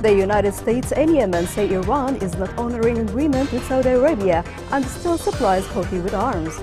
The United States and Yemen say Iran is not honoring agreement with Saudi Arabia and still supplies Houthi with arms.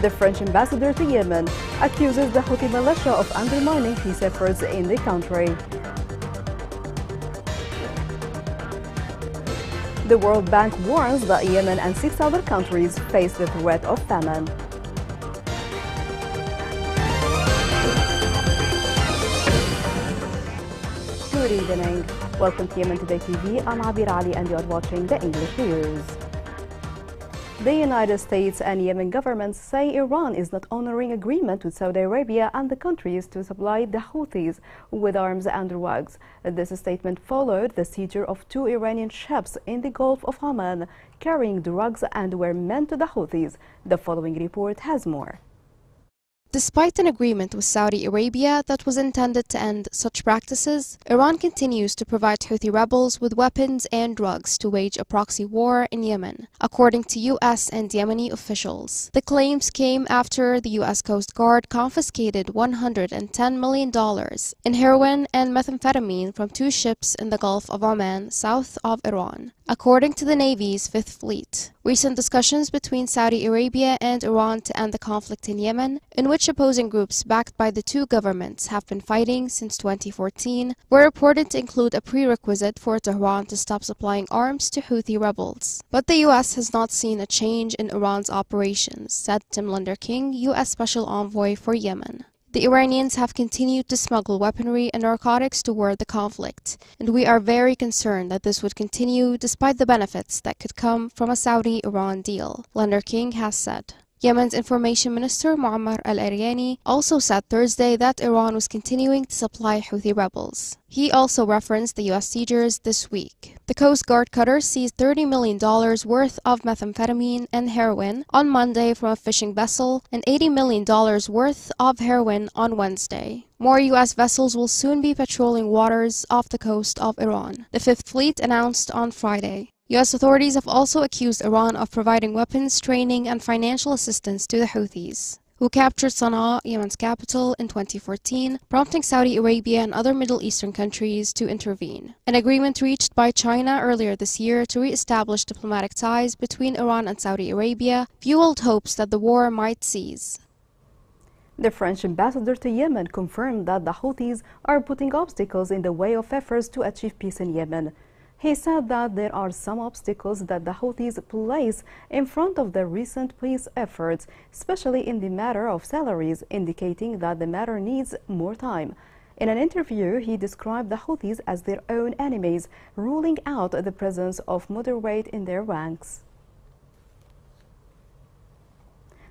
The French ambassador to Yemen accuses the Houthi militia of undermining peace efforts in the country. The World Bank warns that Yemen and 6 other countries face the threat of famine. Good evening. Welcome to Yemen Today TV. I'm Abir Ali and you're watching the English news. The United States and Yemen governments say Iran is not honoring agreement with Saudi Arabia and the countries to supply the Houthis with arms and drugs. This statement followed the seizure of 2 Iranian ships in the Gulf of Oman carrying drugs and were meant to the Houthis. The following report has more. Despite an agreement with Saudi Arabia that was intended to end such practices, Iran continues to provide Houthi rebels with weapons and drugs to wage a proxy war in Yemen, according to U.S. and Yemeni officials. The claims came after the U.S. Coast Guard confiscated $110 million in heroin and methamphetamine from 2 ships in the Gulf of Oman, south of Iran, according to the Navy's 5th Fleet. Recent discussions between Saudi Arabia and Iran to end the conflict in Yemen, in which opposing groups backed by the 2 governments have been fighting since 2014, were reported to include a prerequisite for Tehran to stop supplying arms to Houthi rebels. But the U.S. has not seen a change in Iran's operations, said Tim King, U.S. Special Envoy for Yemen. The Iranians have continued to smuggle weaponry and narcotics toward the conflict, and we are very concerned that this would continue despite the benefits that could come from a Saudi-Iran deal, King has said. Yemen's Information Minister Muammar al-Eryani also said Thursday that Iran was continuing to supply Houthi rebels. He also referenced the U.S. seizures this week. The Coast Guard cutter seized $30 million worth of methamphetamine and heroin on Monday from a fishing vessel and $80 million worth of heroin on Wednesday. More U.S. vessels will soon be patrolling waters off the coast of Iran, the 5th Fleet announced on Friday. U.S. authorities have also accused Iran of providing weapons, training, and financial assistance to the Houthis, who captured Sana'a, Yemen's capital, in 2014, prompting Saudi Arabia and other Middle Eastern countries to intervene. An agreement reached by China earlier this year to re-establish diplomatic ties between Iran and Saudi Arabia fueled hopes that the war might cease. The French ambassador to Yemen confirmed that the Houthis are putting obstacles in the way of efforts to achieve peace in Yemen. He said that there are some obstacles that the Houthis place in front of the recent peace efforts, especially in the matter of salaries, indicating that the matter needs more time. In an interview, he described the Houthis as their own enemies, ruling out the presence of moderate in their ranks.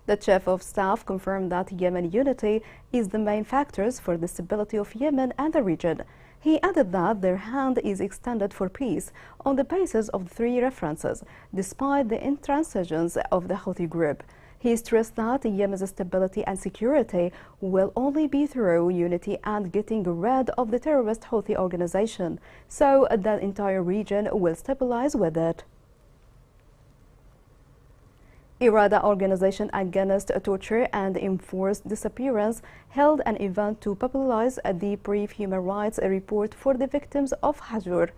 The chief of staff confirmed that Yemen unity is the main factors for the stability of Yemen and the region. He added that their hand is extended for peace on the basis of the 3 references, despite the intransigence of the Houthi group. He stressed that Yemen's stability and security will only be through unity and getting rid of the terrorist Houthi organization, so the entire region will stabilize with it. Irada Organization Against Torture and Enforced Disappearance held an event to popularize the brief human rights report for the victims of Hajur,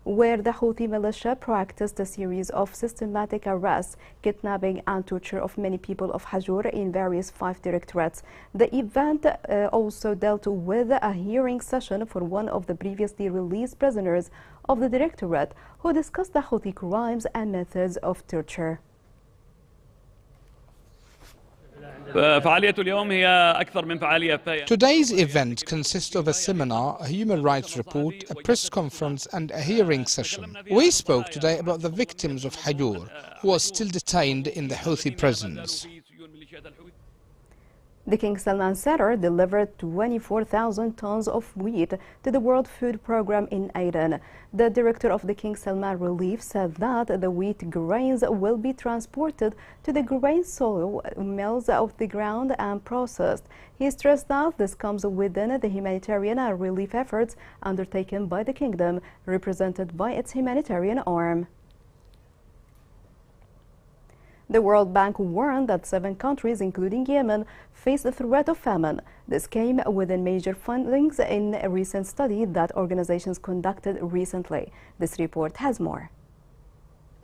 where the Houthi militia practiced a series of systematic arrests, kidnapping and torture of many people of Hajur in various 5 directorates. The event also dealt with a hearing session for one of the previously released prisoners of the directorate who discussed the Houthi crimes and methods of torture. Today's event consists of a seminar, a human rights report, a press conference and a hearing session. We spoke today about the victims of Hajur, who are still detained in the Houthi prisons. The King Salman Center delivered 24,000 tons of wheat to the World Food Programme in Aden. The director of the King Salman Relief said that the wheat grains will be transported to the grain silo mills of the ground and processed. He stressed that this comes within the humanitarian and relief efforts undertaken by the kingdom, represented by its humanitarian arm. The World Bank warned that 7 countries, including Yemen, face the threat of famine. This came within major findings in a recent study that organizations conducted recently. This report has more.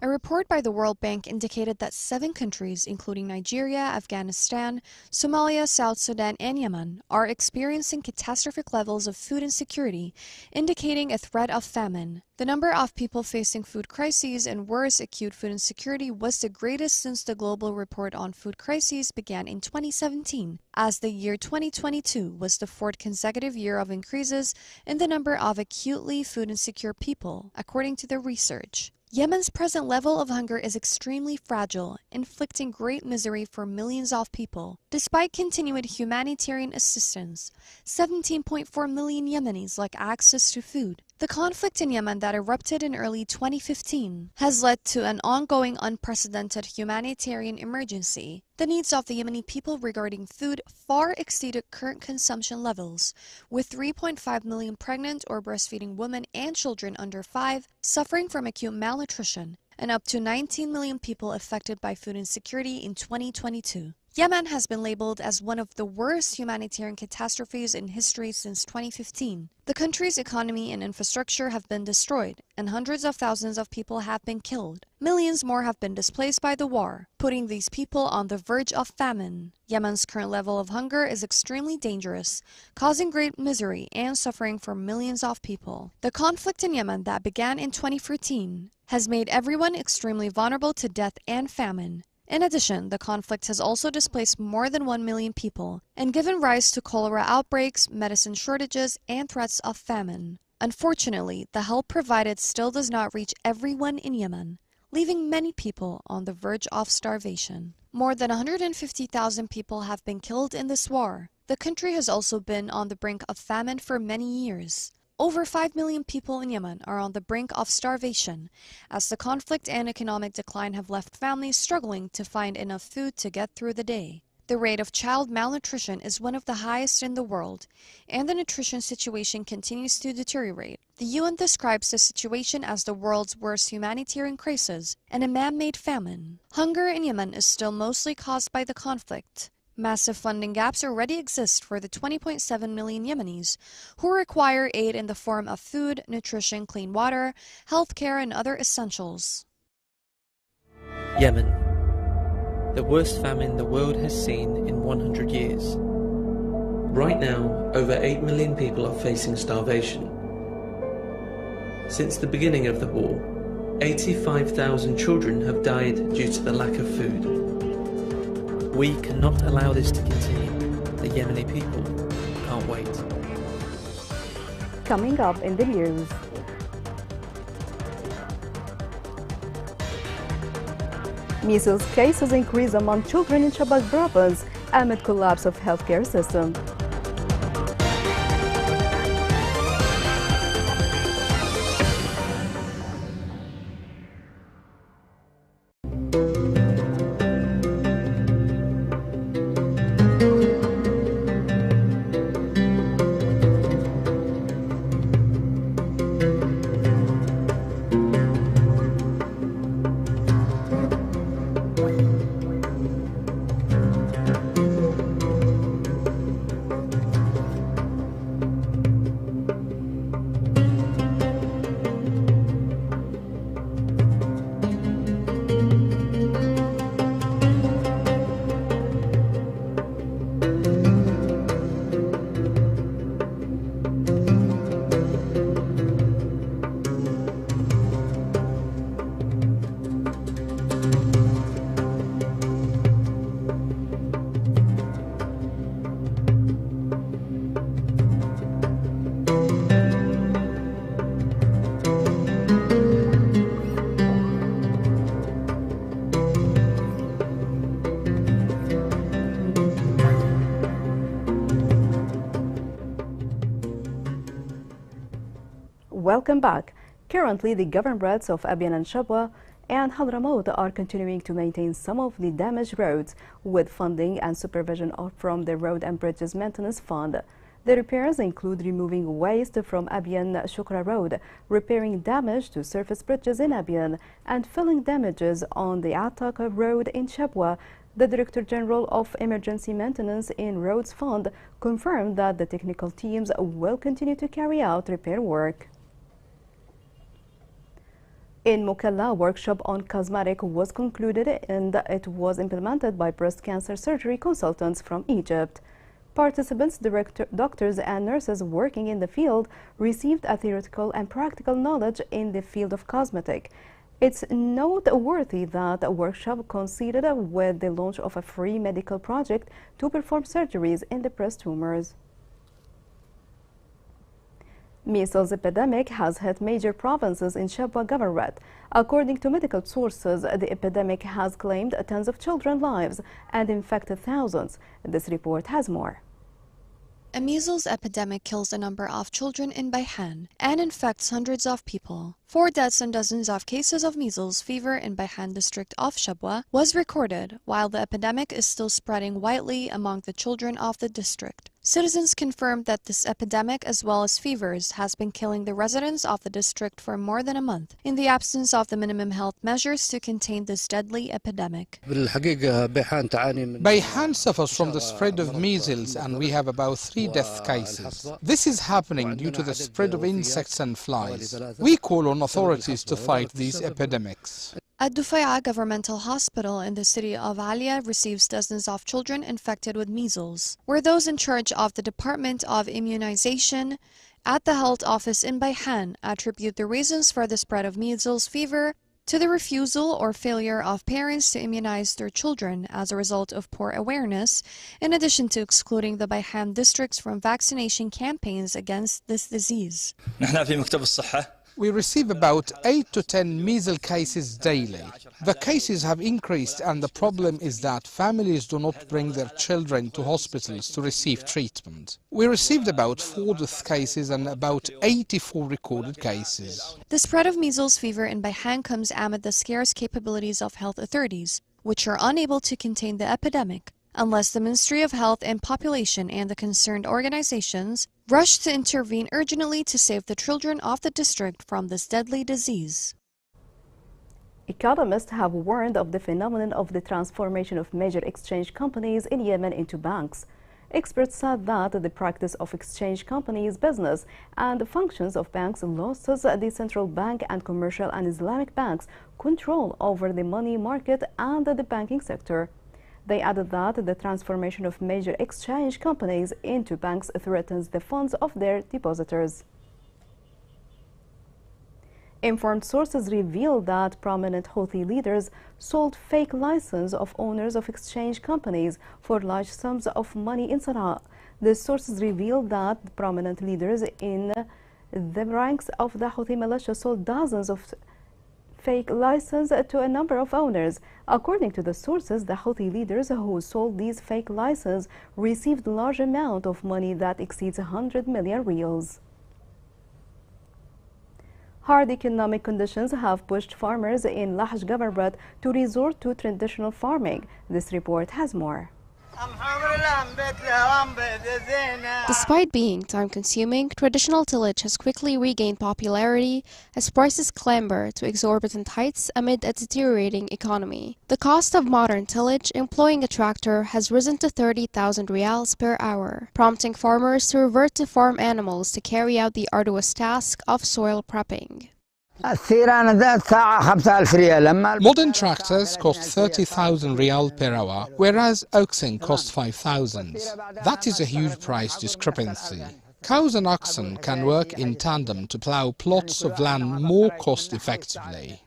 A report by the World Bank indicated that 7 countries, including Nigeria, Afghanistan, Somalia, South Sudan, and Yemen, are experiencing catastrophic levels of food insecurity, indicating a threat of famine. The number of people facing food crises and worse acute food insecurity was the greatest since the Global Report on Food Crises began in 2017, as the year 2022 was the 4th consecutive year of increases in the number of acutely food insecure people, according to the research. Yemen's present level of hunger is extremely fragile, inflicting great misery for millions of people. Despite continued humanitarian assistance, 17.4 million Yemenis lack access to food. The conflict in Yemen that erupted in early 2015 has led to an ongoing unprecedented humanitarian emergency. The needs of the Yemeni people regarding food far exceeded current consumption levels, with 3.5 million pregnant or breastfeeding women and children under 5 suffering from acute malnutrition, and up to 19 million people affected by food insecurity in 2022. Yemen has been labeled as one of the worst humanitarian catastrophes in history since 2015. The country's economy and infrastructure have been destroyed, and hundreds of thousands of people have been killed. Millions more have been displaced by the war, putting these people on the verge of famine. Yemen's current level of hunger is extremely dangerous, causing great misery and suffering for millions of people. The conflict in Yemen that began in 2014 has made everyone extremely vulnerable to death and famine. In addition, the conflict has also displaced more than 1 million people and given rise to cholera outbreaks, medicine shortages, and threats of famine. Unfortunately, the help provided still does not reach everyone in Yemen, leaving many people on the verge of starvation. More than 150,000 people have been killed in this war. The country has also been on the brink of famine for many years. Over 5 million people in Yemen are on the brink of starvation, as the conflict and economic decline have left families struggling to find enough food to get through the day. The rate of child malnutrition is one of the highest in the world, and the nutrition situation continues to deteriorate. The UN describes the situation as the world's worst humanitarian crisis and a man-made famine. Hunger in Yemen is still mostly caused by the conflict. Massive funding gaps already exist for the 20.7 million Yemenis who require aid in the form of food, nutrition, clean water, healthcare, and other essentials. Yemen, the worst famine the world has seen in 100 years. Right now, over 8 million people are facing starvation. Since the beginning of the war, 85,000 children have died due to the lack of food. We cannot allow this to continue. The Yemeni people can't wait. Coming up in the news. Measles cases increase among children in Shabelle province amid collapse of healthcare system. Welcome back. Currently, the governorates of Abyan and Shabwa and Hadramaut are continuing to maintain some of the damaged roads with funding and supervision from the Road and Bridges Maintenance Fund. The repairs include removing waste from Abyan Shukra Road, repairing damage to surface bridges in Abyan, and filling damages on the Ataka Road in Shabwa. The Director General of Emergency Maintenance in Roads Fund confirmed that the technical teams will continue to carry out repair work. In Mukalla, a workshop on cosmetic was concluded and it was implemented by breast cancer surgery consultants from Egypt. Participants, doctors and nurses working in the field received a theoretical and practical knowledge in the field of cosmetic. It's noteworthy that a workshop coincided with the launch of a free medical project to perform surgeries in the breast tumors. Measles epidemic has hit major provinces in Shabwa Governorate. According to medical sources, the epidemic has claimed tens of children's lives and infected thousands. This report has more. A measles epidemic kills a number of children in Bayhan and infects hundreds of people. 4 deaths and dozens of cases of measles fever in Bayhan district of Shabwa was recorded, while the epidemic is still spreading widely among the children of the district. Citizens confirmed that this epidemic, as well as fevers, has been killing the residents of the district for more than a month, in the absence of the minimum health measures to contain this deadly epidemic. Bayhan suffers from the spread of measles and we have about 3 death cases. This is happening due to the spread of insects and flies. We call on authorities to fight these epidemics. At Dufaya Governmental Hospital in the city of Alia receives dozens of children infected with measles, where those in charge of the Department of Immunization at the health office in Bayhan attribute the reasons for the spread of measles fever to the refusal or failure of parents to immunize their children as a result of poor awareness, in addition to excluding the Bayhan districts from vaccination campaigns against this disease. We receive about 8 to 10 measles cases daily. The cases have increased and the problem is that families do not bring their children to hospitals to receive treatment. We received about 4 death cases and about 84 recorded cases. The spread of measles fever in Bayhan comes amid the scarce capabilities of health authorities, which are unable to contain the epidemic, unless the Ministry of Health and Population and the concerned organizations rush to intervene urgently to save the children of the district from this deadly disease. Economists have warned of the phenomenon of the transformation of major exchange companies in Yemen into banks. Experts said that the practice of exchange companies business and the functions of banks loses the central bank and commercial and Islamic banks control over the money market and the banking sector. They added that the transformation of major exchange companies into banks threatens the funds of their depositors. Informed sources reveal that prominent Houthi leaders sold fake licenses of owners of exchange companies for large sums of money in Sana'a. The sources reveal that prominent leaders in the ranks of the Houthi militia sold dozens of fake license to a number of owners. According to the sources, the Houthi leaders who sold these fake licenses received a large amount of money that exceeds 100 million riyals. Hard economic conditions have pushed farmers in Lahj Governorate to resort to traditional farming. This report has more. Despite being time-consuming, traditional tillage has quickly regained popularity as prices clamber to exorbitant heights amid a deteriorating economy. The cost of modern tillage, employing a tractor, has risen to 30,000 riyals per hour, prompting farmers to revert to farm animals to carry out the arduous task of soil prepping. Modern tractors cost 30,000 riyal per hour, whereas oxen cost 5,000. That is a huge price discrepancy. Cows and oxen can work in tandem to plow plots of land more cost-effectively.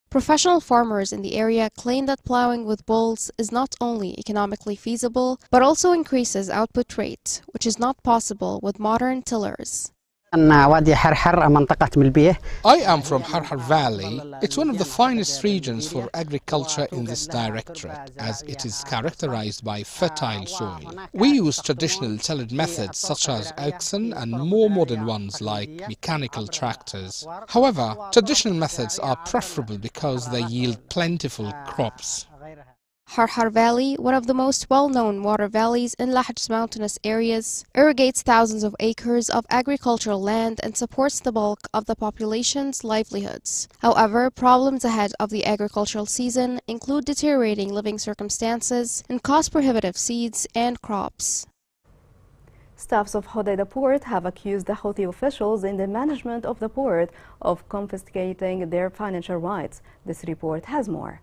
Professional farmers in the area claim that plowing with bulls is not only economically feasible, but also increases output rate, which is not possible with modern tillers. I am from Harhar Valley. It's one of the finest regions for agriculture in this directorate, as it is characterized by fertile soil. We use traditional tillage methods such as oxen and more modern ones like mechanical tractors. However, traditional methods are preferable because they yield plentiful crops. Harhar Valley, one of the most well-known water valleys in Lahj's mountainous areas, irrigates thousands of acres of agricultural land and supports the bulk of the population's livelihoods. However, problems ahead of the agricultural season include deteriorating living circumstances and cost-prohibitive seeds and crops. Staffs of Hodeidah port have accused the Houthi officials in the management of the port of confiscating their financial rights. This report has more.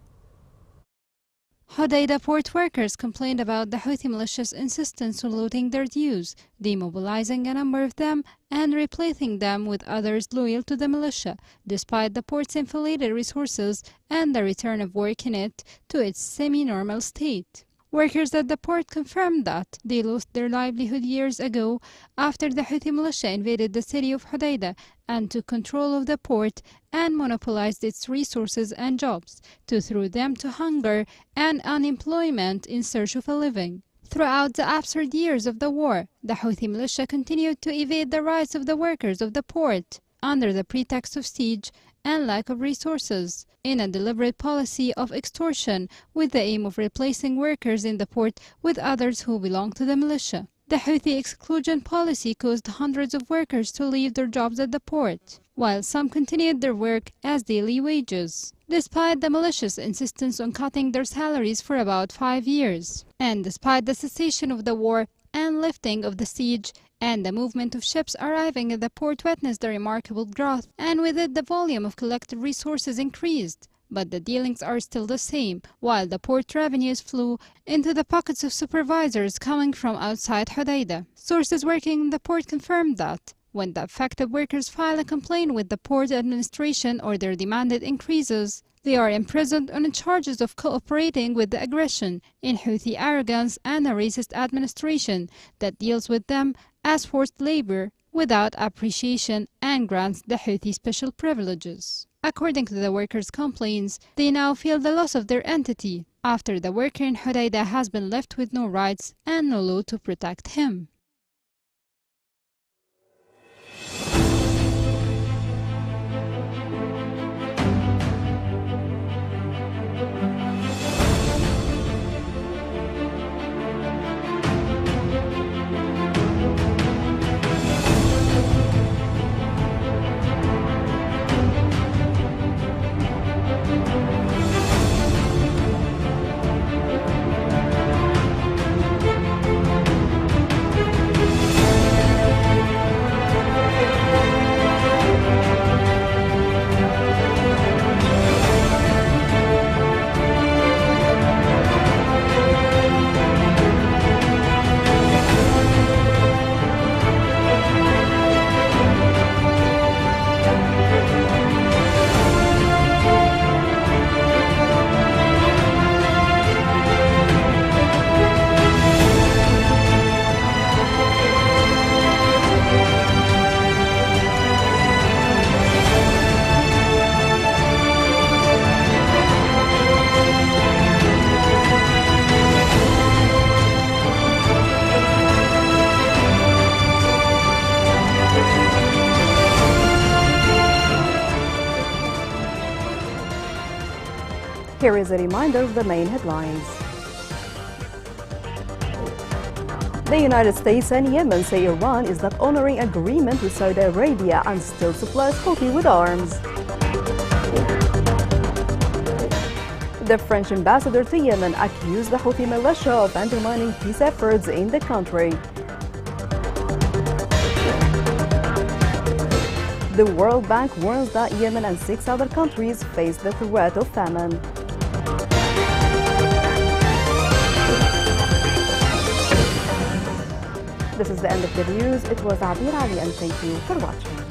Hodeidah port workers complained about the Houthi militia's insistence on looting their dues, demobilizing a number of them and replacing them with others loyal to the militia, despite the port's inflated resources and the return of work in it to its semi-normal state. Workers at the port confirmed that they lost their livelihood years ago after the Houthi militia invaded the city of Hodeidah and took control of the port and monopolized its resources and jobs to throw them to hunger and unemployment in search of a living. Throughout the absurd years of the war, the Houthi militia continued to evade the rights of the workers of the port under the pretext of siege and lack of resources, in a deliberate policy of extortion with the aim of replacing workers in the port with others who belong to the militia. The Houthi exclusion policy caused hundreds of workers to leave their jobs at the port, while some continued their work as daily wages, despite the militia's insistence on cutting their salaries for about 5 years, and despite the cessation of the war and lifting of the siege, and the movement of ships arriving at the port witnessed a remarkable growth, and with it the volume of collected resources increased. But the dealings are still the same, while the port revenues flew into the pockets of supervisors coming from outside Hodeidah. Sources working in the port confirmed that when the affected workers file a complaint with the port administration or their demanded increases, they are imprisoned on charges of cooperating with the aggression, in Houthi arrogance, and a racist administration that deals with them as forced labor without appreciation and grants the Houthi special privileges. According to the workers' complaints, they now feel the loss of their entity after the worker in Hodeidah has been left with no rights and no law to protect him. Here is a reminder of the main headlines. The United States and Yemen say Iran is not honoring agreement with Saudi Arabia and still supplies Houthi with arms. The French ambassador to Yemen accused the Houthi militia of undermining peace efforts in the country. The World Bank warns that Yemen and 6 other countries face the threat of famine. This is the end of the news. It was Abir Ali, and thank you for watching.